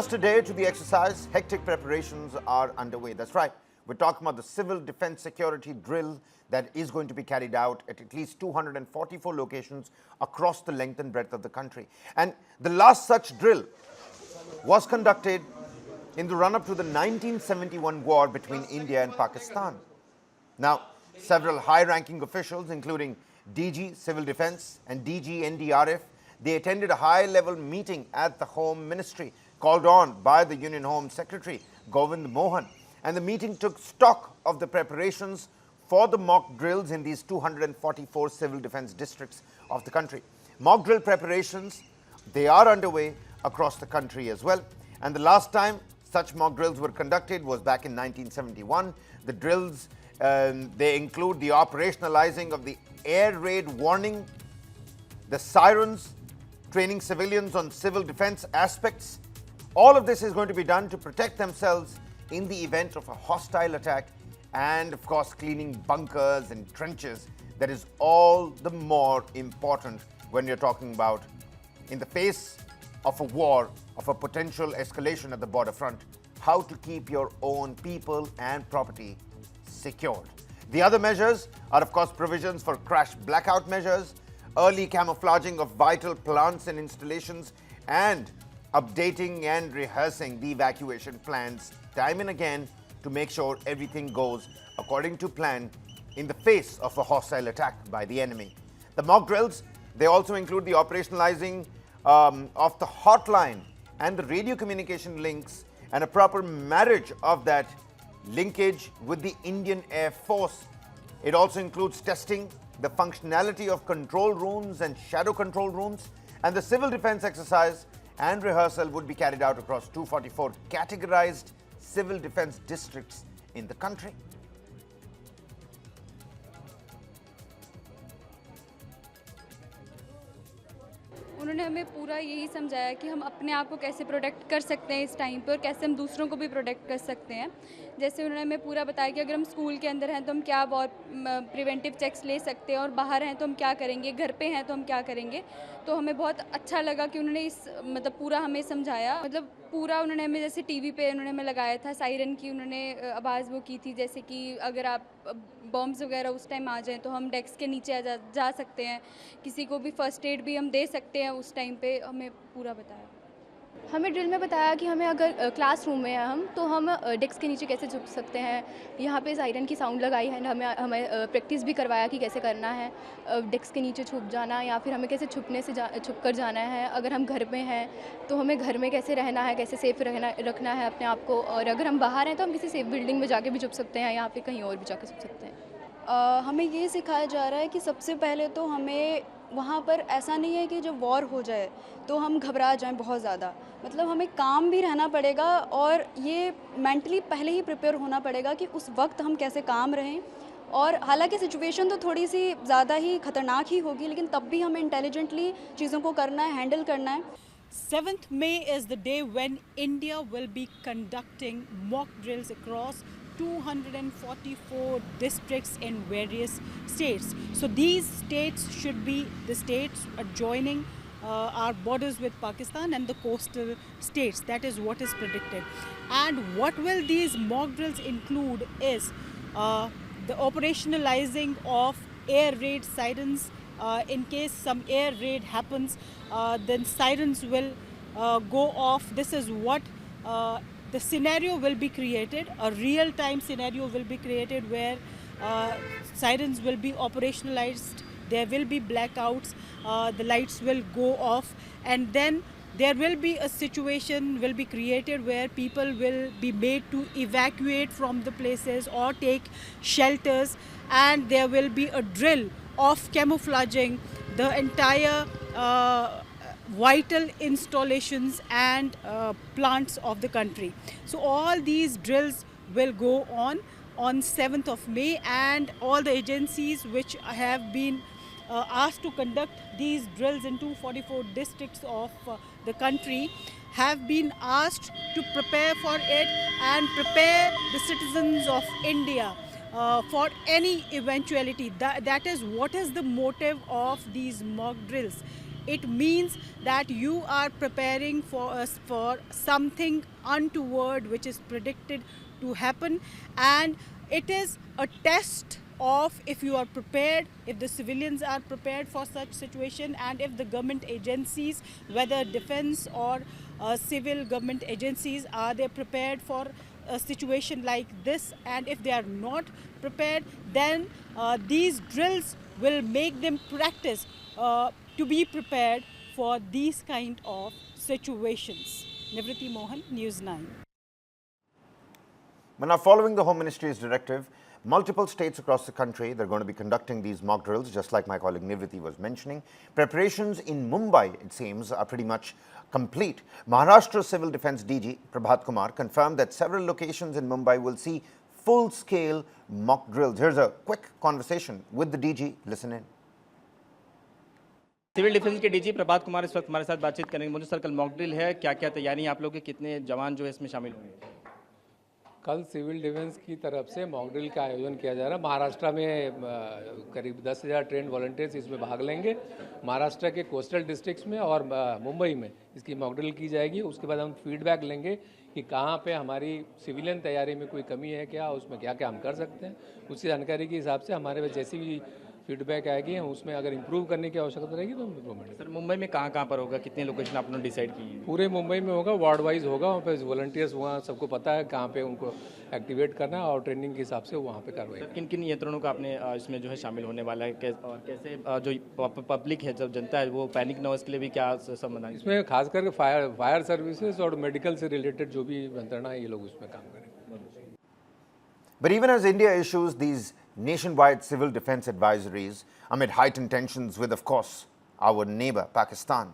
Just a day to the exercise, hectic preparations are underway. That's right. We're talking about the civil defense security drill that is going to be carried out at least 244 locations across the length and breadth of the country. And the last such drill was conducted in the run-up to the 1971 war between India and Pakistan. Now, several high-ranking officials, including DG Civil Defense and DG NDRF, they attended a high-level meeting at the Home Ministry called on by the Union Home Secretary, Govind Mohan. And the meeting took stock of the preparations for the mock drills in these 244 civil defense districts of the country. Mock drill preparations, they are underway across the country as well. And the last time such mock drills were conducted was back in 1971. The drills, they include the operationalizing of the air raid warning, the sirens, training civilians on civil defense aspects. All of this is going to be done to protect themselves in the event of a hostile attack, and of course cleaning bunkers and trenches. That is all the more important when you're talking about in the face of a war, of a potential escalation at the border front, how to keep your own people and property secured. The other measures are of course provisions for crash blackout measures, early camouflaging of vital plants and installations, and updating and rehearsing the evacuation plans time and again to make sure everything goes according to plan in the face of a hostile attack by the enemy. The mock drills, they also include the operationalizing of the hotline and the radio communication links and a proper marriage of that linkage with the Indian Air Force. It also includes testing the functionality of control rooms and shadow control rooms, and the civil defense exercise and rehearsal would be carried out across 244 categorized civil defense districts in the country. उन्होंने हमें पूरा यही समझाया कि हम अपने आप को कैसे प्रोटेक्ट कर सकते हैं इस टाइम पर, कैसे हम दूसरों को भी प्रोटेक्ट कर सकते हैं। जैसे उन्होंने हमें पूरा बताया कि अगर हम स्कूल के अंदर हैं तो हम क्या बहुत प्रिवेंटिव चेक्स ले सकते हैं, और बाहर हैं तो हम क्या करेंगे, घर पे हैं तो हम क्या करेंगे। तो हमें बहुत अच्छा लगा कि उन्होंने इस पूरा हमें समझाया। पूरा उन्होंने हमें जैसे टीवी पे उन्होंने हमें लगाया था सायरन की, उन्होंने आवाज़ वो की थी जैसे कि अगर आप बॉम्ब्स वगैरह उस टाइम आ जाएं तो हम डेस्क के नीचे जा सकते हैं, किसी को भी फर्स्ट एड भी हम दे सकते हैं उस टाइम पे, हमें पूरा बताया। हमें ड्रिल में बताया कि हमें अगर क्लासरूम में हैं हम तो हम डेस्क के नीचे कैसे छुप सकते हैं। यहाँ पे सायरन की साउंड लगाई है, हमें प्रैक्टिस भी करवाया कि कैसे करना है, डेस्क के नीचे छुप जाना, या फिर हमें कैसे छुप कर जाना है। अगर हम घर में हैं तो हमें घर में कैसे रहना है, कैसे सेफ रखना है अपने आप को, और अगर हम बाहर हैं तो हम किसी सेफ बिल्डिंग में जाके भी छुप सकते हैं, यहाँ पे कहीं और भी जाके छुप सकते हैं। हमें ये सिखाया जा रहा है कि सबसे पहले तो हमें वहाँ पर ऐसा नहीं है कि जब वॉर हो जाए तो हम घबरा जाएं बहुत ज़्यादा, हमें काम भी रहना पड़ेगा और ये मेंटली पहले ही प्रिपेयर होना पड़ेगा कि उस वक्त हम कैसे काम रहें। और हालांकि सिचुएशन तो थोड़ी सी ज़्यादा ही खतरनाक ही होगी, लेकिन तब भी हमें इंटेलिजेंटली चीज़ों को करना है, हैंडल करना है। 7th May is the day when India will be conducting mock drills across 244 districts in various states. So these states should be the states adjoining our borders with Pakistan and the coastal states. That is what is predicted. And what will these mock drills include is the operationalizing of air raid sirens. In case some air raid happens, then sirens will go off. This is what the scenario will be created. A real-time scenario will be created where sirens will be operationalized. There will be blackouts. The lights will go off, and then there will be a situation will be created where people will be made to evacuate from the places or take shelters, and there will be a drill of camouflaging the entire vital installations and plants of the country. So all these drills will go on 7th of May, and all the agencies which have been asked to conduct these drills in 244 districts of the country have been asked to prepare for it and prepare the citizens of India for any eventuality. That is what is the motive of these mock drills. it means that you are preparing for something untoward which is predicted to happen, and it is a test of if you are prepared, if the civilians are prepared for such situation, and if the government agencies, whether defense or civil government agencies, are they prepared for a situation like this. And if they are not prepared, then these drills will make them practice to be prepared for these kind of situations. Nivriti Mohan, News 9. Now, following the Home Ministry's directive, multiple states across the country, they're going to be conducting these mock drills, just like my colleague Nivriti was mentioning. Preparations in Mumbai, it seems, are pretty much complete. Maharashtra Civil Defence DG Prabhat Kumar confirmed that several locations in Mumbai will see full-scale mock drills. Here's a quick conversation with the DG. Listen in. Civil defence के DG Prabhat Kumar इस वक्त हमारे साथ बातचीत करेंगे। मुझे sir, कल mock drill है, क्या क्या तैयारी है आप लोग के, कितने जवान जो है इसमें शामिल होंगे? कल सिविल डिफेंस की तरफ से मॉक ड्रिल का आयोजन किया जा रहा है। महाराष्ट्र में करीब 10,000 ट्रेंड वॉलंटियर्स इसमें भाग लेंगे। महाराष्ट्र के कोस्टल डिस्ट्रिक्ट्स में और मुंबई में इसकी मॉक ड्रिल की जाएगी। उसके बाद हम फीडबैक लेंगे कि कहाँ पे हमारी सिविलियन तैयारी में कोई कमी है क्या, उसमें क्या क्या हम कर सकते हैं। उसी जानकारी के हिसाब से हमारे पास जैसी भी फीडबैक आएगी, हम उसमें अगर इम्प्रूव करने की आवश्यकता रहेगी तो हम इम्प्रूवमेंट। सर, मुंबई में कहाँ पर होगा, कितने लोकेशन आपने डिसाइड की है? पूरे मुंबई में होगा, वार्ड वाइज होगा। वहाँ पे वॉलंटियर्स, वहाँ सबको पता है कहाँ पे उनको एक्टिवेट करना है और ट्रेनिंग के हिसाब से वहाँ पे कार्रवाई। किन किन नियंत्रणों का आपने इसमें जो है शामिल होने वाला है, और कैसे जो पब्लिक है, जब जनता है, वो पैनिक न हो इसके लिए भी क्या सब बनाए? इसमें खास करके फायर सर्विसेज और मेडिकल से रिलेटेड जो भी यंत्रणा है, ये लोग उसमें काम करेंगे। But even as India issues these nationwide civil defense advisories amid heightened tensions with, of course, our neighbor Pakistan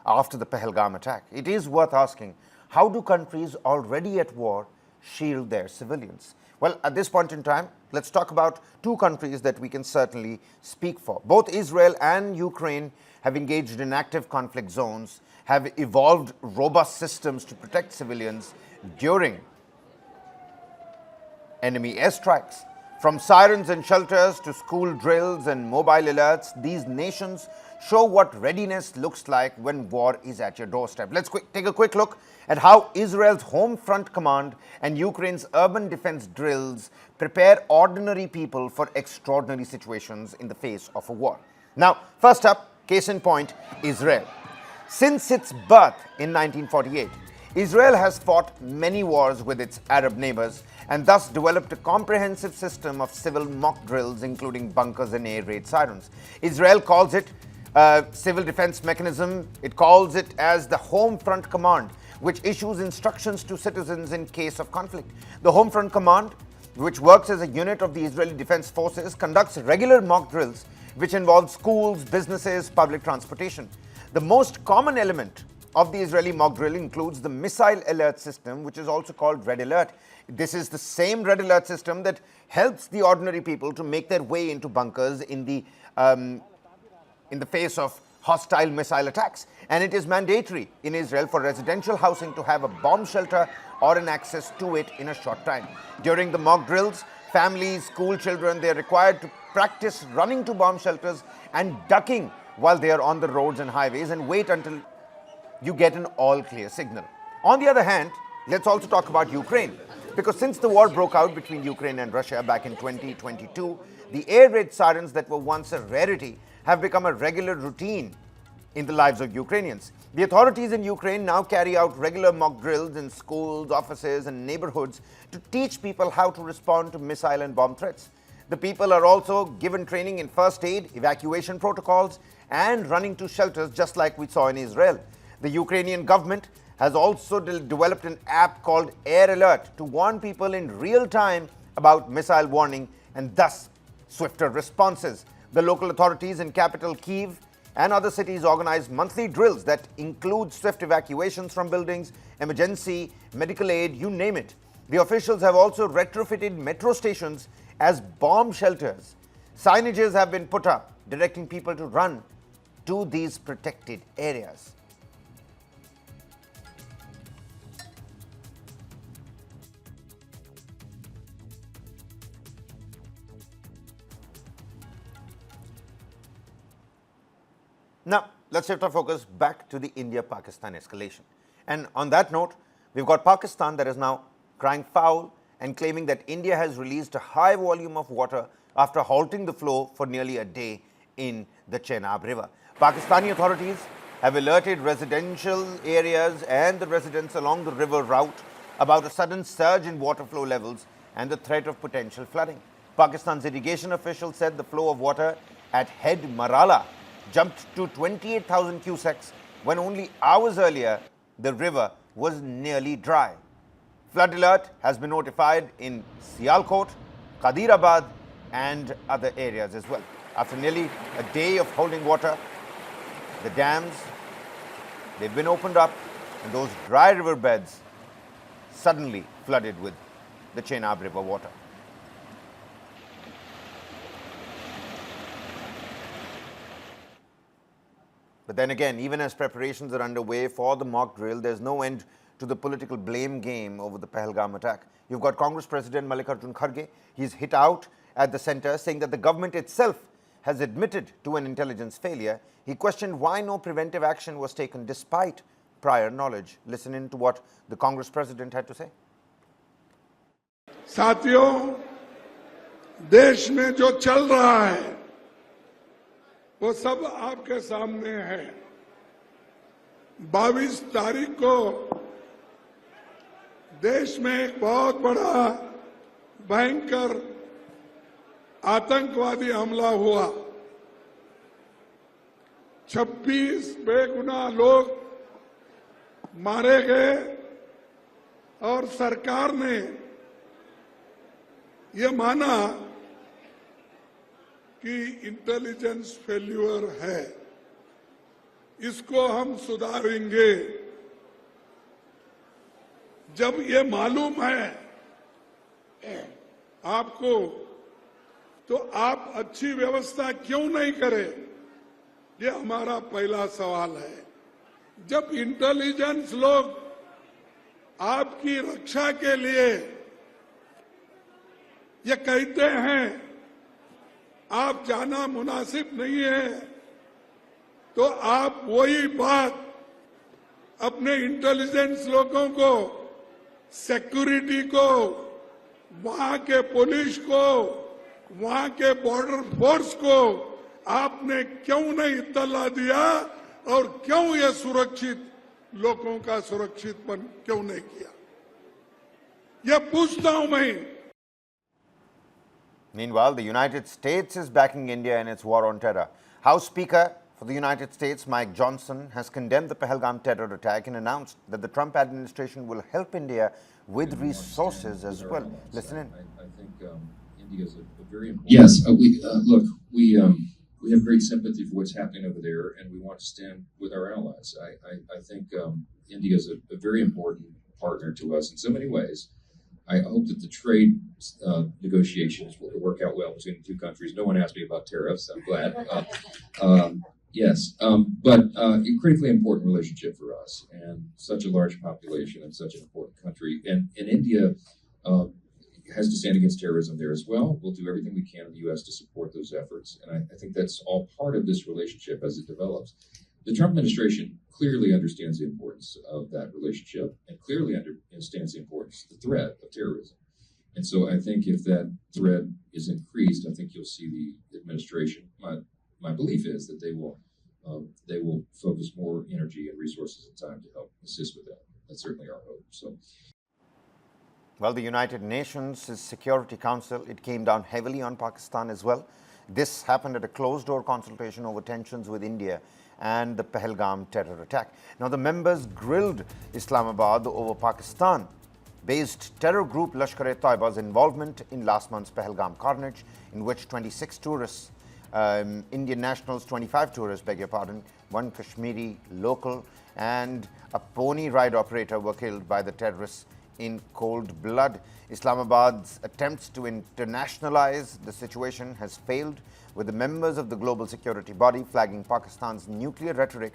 after the Pahalgam attack, it is worth asking, how do countries already at war shield their civilians? Well, at this point in time, let's talk about two countries that we can certainly speak for. Both Israel and Ukraine have engaged in active conflict zones, have evolved robust systems to protect civilians during enemy airstrikes. From sirens and shelters to school drills and mobile alerts, these nations show what readiness looks like when war is at your doorstep. Let's take a quick look at how Israel's Home Front Command and Ukraine's urban defense drills prepare ordinary people for extraordinary situations in the face of a war. Now, first up, case in point, Israel. Since its birth in 1948, Israel has fought many wars with its Arab neighbors and thus developed a comprehensive system of civil mock drills, including bunkers and air raid sirens. Israel calls it a civil defense mechanism. It calls it as the Home Front Command, which issues instructions to citizens in case of conflict. The Home Front Command, which works as a unit of the Israeli Defense Forces, conducts regular mock drills which involve schools, businesses, public transportation. The most common element of the Israeli mock drill includes the missile alert system, which is also called Red Alert. This is the same Red Alert system that helps the ordinary people to make their way into bunkers in the face of hostile missile attacks. And it is mandatory in Israel for residential housing to have a bomb shelter or an access to it in a short time. During the mock drills, families, school children, they are required to practice running to bomb shelters and ducking while they are on the roads and highways, and wait until you get an all-clear signal. On the other hand, let's also talk about Ukraine, because since the war broke out between Ukraine and Russia back in 2022, the air raid sirens that were once a rarity have become a regular routine in the lives of Ukrainians. The authorities in Ukraine now carry out regular mock drills in schools, offices, and neighborhoods to teach people how to respond to missile and bomb threats. The people are also given training in first aid, evacuation protocols, and running to shelters, just like we saw in Israel. The Ukrainian government has also developed an app called Air Alert to warn people in real time about missile warning and thus swifter responses. The local authorities in capital Kyiv and other cities organize monthly drills that include swift evacuations from buildings, emergency, medical aid, you name it. The officials have also retrofitted metro stations as bomb shelters. Signages have been put up directing people to run to these protected areas. Now, let's shift our focus back to the India-Pakistan escalation. And on that note, we've got Pakistan that is now crying foul and claiming that India has released a high volume of water after halting the flow for nearly a day in the Chenab River. Pakistani authorities have alerted residential areas and the residents along the river route about a sudden surge in water flow levels and the threat of potential flooding. Pakistan's irrigation officials said the flow of water at Head Marala jumped to 28,000 cusecs when only hours earlier the river was nearly dry. Flood alert has been notified in Sialkot, Qadirabad and other areas as well. After nearly a day of holding water, the dams, they've been opened up and those dry river beds suddenly flooded with the Chenab River water. But then again, even as preparations are underway for the mock drill, there's no end to the political blame game over the Pahalgam attack. You've got Congress President Mallikarjun Kharge. He's hit out at the centre, saying that the government itself has admitted to an intelligence failure. He questioned why no preventive action was taken despite prior knowledge. Listen in to what the Congress President had to say. साथियों, देश में जो चल रहा है वो सब आपके सामने है। 22 तारीख को देश में एक बहुत बड़ा भयंकर आतंकवादी हमला हुआ। 26 बेगुनाह लोग मारे गए और सरकार ने ये माना कि इंटेलिजेंस फेल्यूर है, इसको हम सुधारेंगे। जब ये मालूम है आपको, तो आप अच्छी व्यवस्था क्यों नहीं करें? ये हमारा पहला सवाल है। जब इंटेलिजेंस लोग आपकी रक्षा के लिए ये कहते हैं आप जाना मुनासिब नहीं है, तो आप वही बात अपने इंटेलिजेंस लोगों को, सिक्योरिटी को, वहां के पुलिस को, वहां के बॉर्डर फोर्स को आपने क्यों नहीं इत्तला दिया और क्यों ये सुरक्षित लोगों का सुरक्षितपन क्यों नहीं किया? ये पूछता हूं मैं। Meanwhile, the United States is backing India in its war on terror. House Speaker for the United States, Mike Johnson, has condemned the Pahalgam terror attack and announced that the Trump administration will help India with resources as well. Listen in. I think India is a very important. Yes, we have great sympathy for what's happening over there, and we want to stand with our allies. I think India is a very important partner to us in so many ways. I hope that the trade negotiations will work out well between the two countries. No one asked me about tariffs. I'm glad. But a critically important relationship for us, and such a large population and such an important country. And India has to stand against terrorism there as well. We'll do everything we can in the U.S. to support those efforts. And I think that's all part of this relationship as it develops. The Trump administration clearly understands the importance of that relationship and clearly understands the importance, the threat of terrorism. And so I think if that threat is increased, I think you'll see the administration. My belief is that they will focus more energy and resources and time to help assist with that. That's certainly our hope. So. Well, the United Nations Security Council, it came down heavily on Pakistan as well. This happened at a closed-door consultation over tensions with India and the Pahalgam terror attack. Now, the members grilled Islamabad over Pakistan-based terror group Lashkar-e-Taiba's involvement in last month's Pahalgam carnage, in which 26 tourists, Indian nationals, 25 tourists, beg your pardon, one Kashmiri local and a pony ride operator were killed by the terrorists in cold blood. Islamabad's attempts to internationalize the situation has failed, with the members of the global security body flagging Pakistan's nuclear rhetoric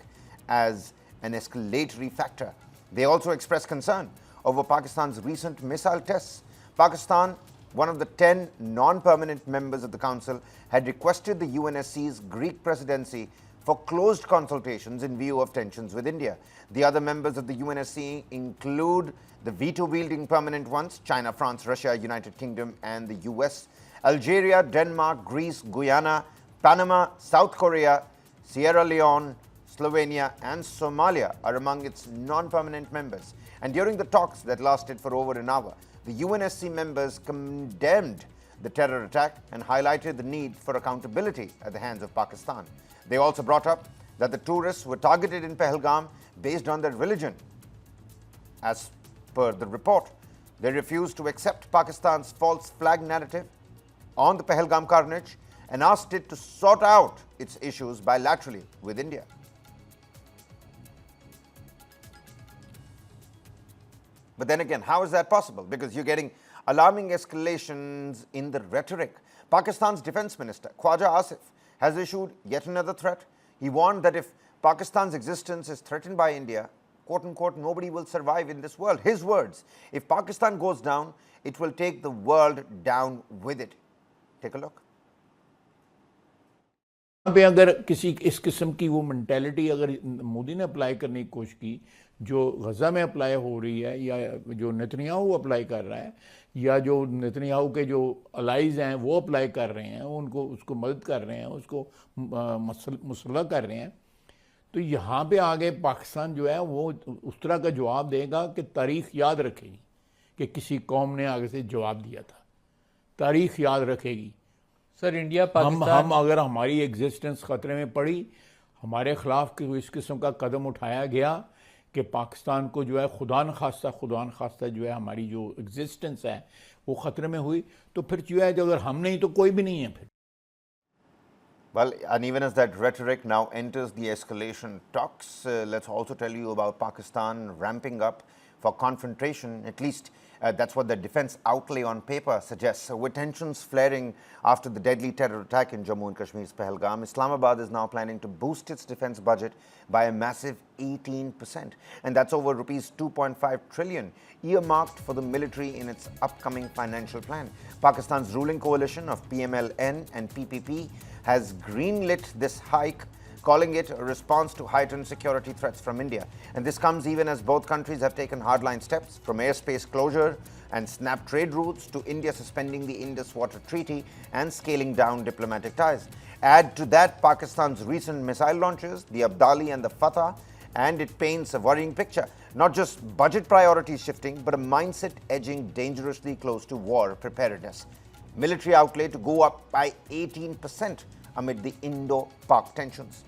as an escalatory factor. They also expressed concern over Pakistan's recent missile tests. Pakistan, one of the 10 non-permanent members of the council, had requested the UNSC's Greek presidency for closed consultations in view of tensions with India. The other members of the UNSC include the veto-wielding permanent ones: China, France, Russia, United Kingdom, and the US. Algeria, Denmark, Greece, Guyana, Panama, South Korea, Sierra Leone, Slovenia, and Somalia are among its non-permanent members. And during the talks that lasted for over an hour, the UNSC members condemned the terror attack and highlighted the need for accountability at the hands of Pakistan. They also brought up that the tourists were targeted in Pahalgam based on their religion. As per the report, they refused to accept Pakistan's false flag narrative on the Pahalgam carnage and asked it to sort out its issues bilaterally with India. But then again, how is that possible? Because you're getting alarming escalations in the rhetoric. Pakistan's Defense Minister, Khwaja Asif, has issued yet another threat. He warned that if Pakistan's existence is threatened by India, quote unquote, nobody will survive in this world. His words: if Pakistan goes down, it will take the world down with it. Take a look. यहाँ पे अगर किसी इस किस्म की वो mentality अगर मोदी ने अप्लाई करने की कोशिश की जो गज़ा में अप्लाई हो रही है या जो नेतन्याहू अप्लाई कर रहा है या जो नेतन्याहू के जो अलाइज हैं वो अप्लाई कर रहे हैं, उनको उसको मदद कर रहे हैं, उसको मुसल्लह कर रहे हैं, तो यहाँ पे आगे पाकिस्तान जो है वो उस तरह का जवाब देगा कि तारीख़ याद रखेगी कि किसी कौम ने आगे से जवाब दिया था। तारीख़ याद रखेगी। सर, इंडिया पाकिस्तान हम अगर हमारी एग्जिस्टेंस ख़तरे में पड़ी, हमारे ख़िलाफ़ इस किस्म का कदम उठाया गया कि पाकिस्तान को जो है खुदा न खास्ता जो है हमारी जो एग्जिस्टेंस है वो ख़तरे में हुई, तो फिर जो है अगर हम नहीं तो कोई भी नहीं है फिर। Well, and even as that rhetoric now enters the escalation talks, let's also tell you about Pakistan ramping up for confrontation. At least that's what the defense outlay on paper suggests. So with tensions flaring after the deadly terror attack in Jammu and Kashmir's Pahalgam, Islamabad is now planning to boost its defense budget by a massive 18%. And that's over rupees 2.5 trillion earmarked for the military in its upcoming financial plan. Pakistan's ruling coalition of PMLN and PPP has greenlit this hike, calling it a response to heightened security threats from India. And this comes even as both countries have taken hardline steps, from airspace closure and snap trade routes to India suspending the Indus Water Treaty and scaling down diplomatic ties. Add to that Pakistan's recent missile launches, the Abdali and the Fatah, and it paints a worrying picture. Not just budget priorities shifting, but a mindset edging dangerously close to war preparedness. Military outlay to go up by 18% amid the Indo-Pak tensions.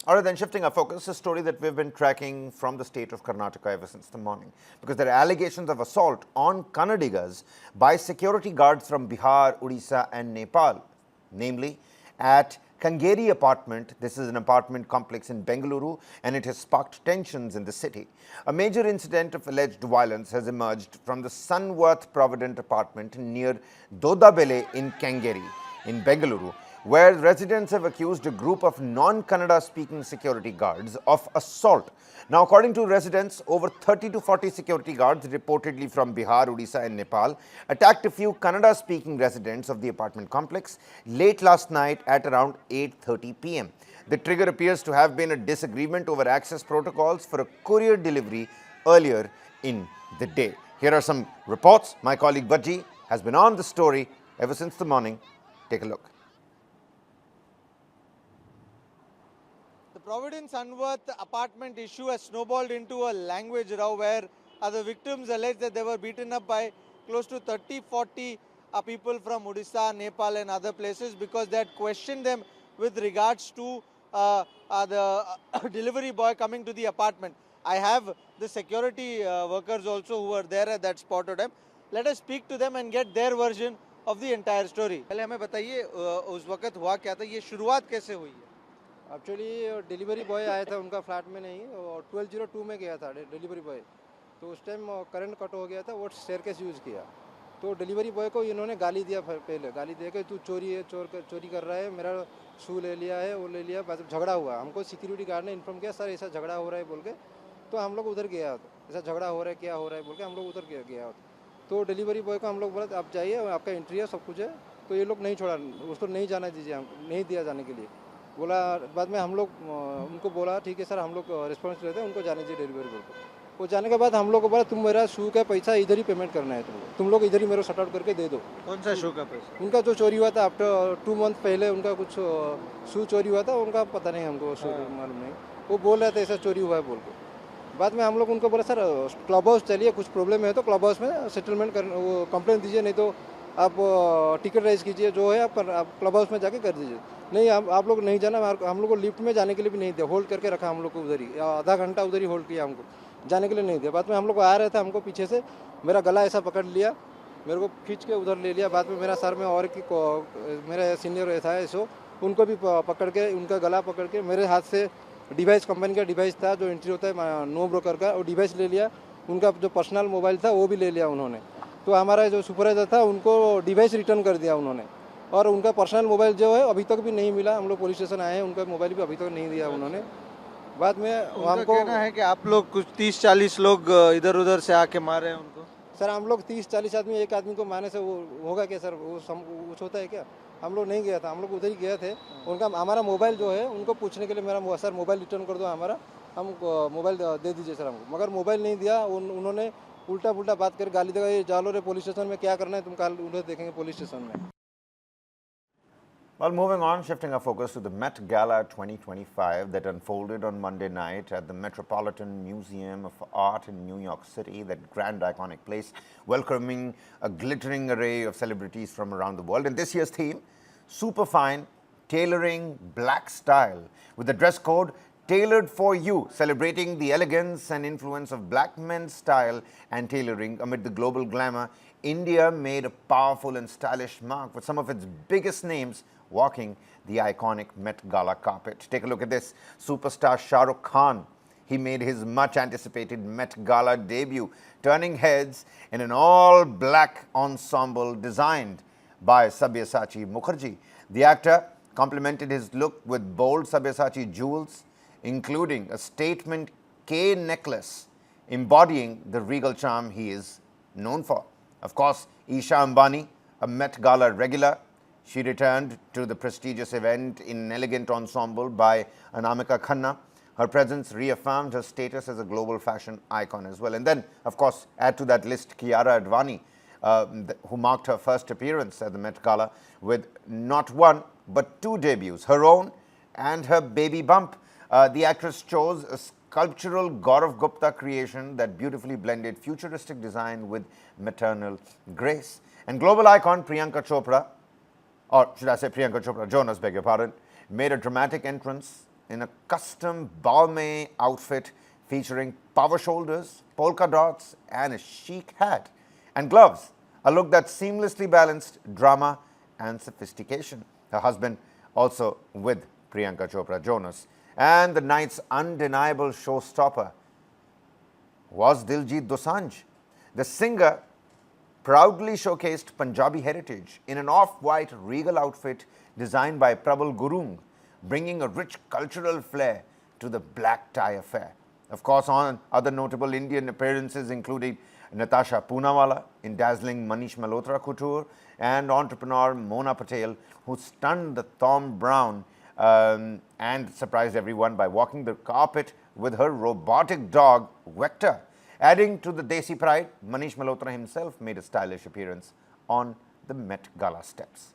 All right, then shifting our focus, a story that we've been tracking from the state of Karnataka ever since the morning, because there are allegations of assault on Kannadigas by security guards from Bihar, Odisha and Nepal, namely at Kangeri apartment. This is an apartment complex in Bengaluru, and it has sparked tensions in the city. A major incident of alleged violence has emerged from the Sunworth Provident apartment near Dodabele in Kangeri in Bengaluru, where residents have accused a group of non-Kannada speaking security guards of assault. Now, according to residents, over 30 to 40 security guards, reportedly from Bihar, Odisha and Nepal, attacked a few Kannada speaking residents of the apartment complex late last night at around 8:30 p.m. The trigger appears to have been a disagreement over access protocols for a courier delivery earlier in the day. Here are some reports. My colleague Vajji has been on the story ever since the morning. Take a look. Providence Sunworth apartment issue has snowballed into a language row where the victims allege that they were beaten up by close to 30-40 people from Odisha, Nepal and other places because they had questioned them with regards to the delivery boy coming to the apartment. I have the security workers also who were there at that spot of time. Let us speak to them and get their version of the entire story. पहले हमें बताइए उस वक्त हुआ क्या था, ये शुरुआत कैसे हुई है? एक्चुअली डिलीवरी बॉय आया था उनका फ्लैट में नहीं, और 1202 में गया था डिलीवरी बॉय, तो उस टाइम करंट कट हो गया था, वो स्टेयरकेस यूज़ किया, तो डिलीवरी बॉय को इन्होंने गाली दिया, पहले गाली दे के तू चोरी कर रहा है, मेरा शू ले लिया है, वो ले लिया, झगड़ा हुआ। हमको सिक्योरिटी गार्ड ने इन्फॉर्म किया सर ऐसा झगड़ा हो रहा है बोल के, तो हम लोग उधर गया, ऐसा झगड़ा हो रहा है क्या हो रहा है बोल के हम लोग उधर गया, तो डिलीवरी बॉय को हम लोग बोला आप जाइए, आपका एंट्री है, सब कुछ है, तो ये लोग नहीं छोड़ा, उसको नहीं जाना दीजिए, हमको नहीं दिया जाने के लिए बोला। बाद में हम लोग उनको बोला ठीक है सर, हम लोग रिस्पॉन्स लेते हैं, उनको जाने दीजिए डिलीवरी बॉय को। वो जाने के बाद हम लोग को बोला तुम मेरा शू का पैसा इधर ही पेमेंट करना है, तुम लोग इधर ही मेरे शट आउट करके दे दो। कौन सा शू का पैसा? उनका जो चोरी हुआ था आफ्टर 2 मंथ पहले, उनका कुछ शू चोरी हुआ था, उनका पता नहीं हमको, मालूम नहीं। वो बोल रहे थे ऐसा चोरी हुआ है बोल के। बाद में हम लोग उनको बोला सर क्लब हाउस चलिए, कुछ प्रॉब्लम है तो क्लब हाउस में सेटलमेंट कर, वो कंप्लेंट दीजिए, नहीं तो आप टिकट राइज कीजिए, जो है आप क्लब हाउस में जाके कर दीजिए। नहीं आप लोग नहीं जाना, हम लोग को लिफ्ट में जाने के लिए भी नहीं दिया, होल्ड करके रखा हम लोग को उधर ही, आधा घंटा उधर ही होल्ड किया, हमको जाने के लिए नहीं दिया। बाद में हम लोग आ रहे थे, हमको पीछे से मेरा गला ऐसा पकड़ लिया, मेरे को खींच के उधर ले लिया। बाद में मेरा सर में और मेरा सीनियर था ऐसो, उनको भी पकड़ के, उनका गला पकड़ के मेरे हाथ से डिवाइस, कंपनी का डिवाइस था जो एंट्री होता है नो ब्रोकर का, वो डिवाइस ले लिया। उनका जो पर्सनल मोबाइल था वो भी ले लिया उन्होंने। तो हमारा जो सुपरवाइजर था उनको डिवाइस रिटर्न कर दिया उन्होंने, और उनका पर्सनल मोबाइल जो है अभी तक भी नहीं मिला। हम लोग पुलिस स्टेशन आए हैं, उनका मोबाइल भी अभी तक नहीं दिया उन्होंने। बाद में हमको कहना है कि आप लोग कुछ 30-40 लोग इधर उधर से आके मारे हैं उनको। सर हम लोग 30-40 आदमी एक आदमी को मारने से वो होगा क्या सर? वो कुछ होता है क्या? हम लोग नहीं गया था, हम लोग उधर ही गए थे। उनका हमारा मोबाइल जो है उनको पूछने के लिए, मेरा सर मोबाइल रिटर्न कर दो हमारा, हम मोबाइल दे दीजिए सर हमको, मगर मोबाइल नहीं दिया। उन्होंने उल्टा पुल्टा बात कर गाली देगा, ये जालो रे पुलिस स्टेशन में, क्या करना है तुम, कल उधर देखेंगे पुलिस स्टेशन में। Well, moving on, shifting our focus to the Met Gala 2025 that unfolded on Monday night at the Metropolitan Museum of Art in New York City, that grand iconic place, welcoming a glittering array of celebrities from around the world. And this year's theme, Superfine, Tailoring Black Style, with the dress code Tailored for You, celebrating the elegance and influence of black men's style and tailoring amid the global glamour. India made a powerful and stylish mark with some of its biggest names walking the iconic Met Gala carpet. Take a look at this. Superstar Shah Rukh Khan, he made his much anticipated Met Gala debut, turning heads in an all-black ensemble designed by Sabyasachi Mukherjee. The actor complemented his look with bold Sabyasachi jewels, including a statement K necklace embodying the regal charm he is known for. Of course, Isha Ambani, a Met Gala regular, she returned to the prestigious event in an elegant ensemble by Anamika Khanna. Her presence reaffirmed her status as a global fashion icon as well. And then, of course, add to that list Kiara Advani, who marked her first appearance at the Met Gala with not one but 2 debuts, her own and her baby bump. The actress chose a sculptural Gaurav Gupta creation that beautifully blended futuristic design with maternal grace. And global icon Priyanka Chopra, or should I say Priyanka Chopra Jonas, beg your pardon, made a dramatic entrance in a custom Balmain outfit featuring power shoulders, polka dots and a chic hat and gloves, a look that seamlessly balanced drama and sophistication. Her husband also with Priyanka Chopra Jonas. And the night's undeniable showstopper was Diljit Dosanjh. The singer proudly showcased Punjabi heritage in an off-white regal outfit designed by Prabal Gurung, bringing a rich cultural flair to the black tie affair. Of course, on other notable Indian appearances included Natasha Poonawalla in dazzling Manish Malhotra couture, and entrepreneur Mona Patel, who stunned the Tom Brown and surprised everyone by walking the carpet with her robotic dog, Vector. Adding to the Desi pride, Manish Malhotra himself made a stylish appearance on the Met Gala steps.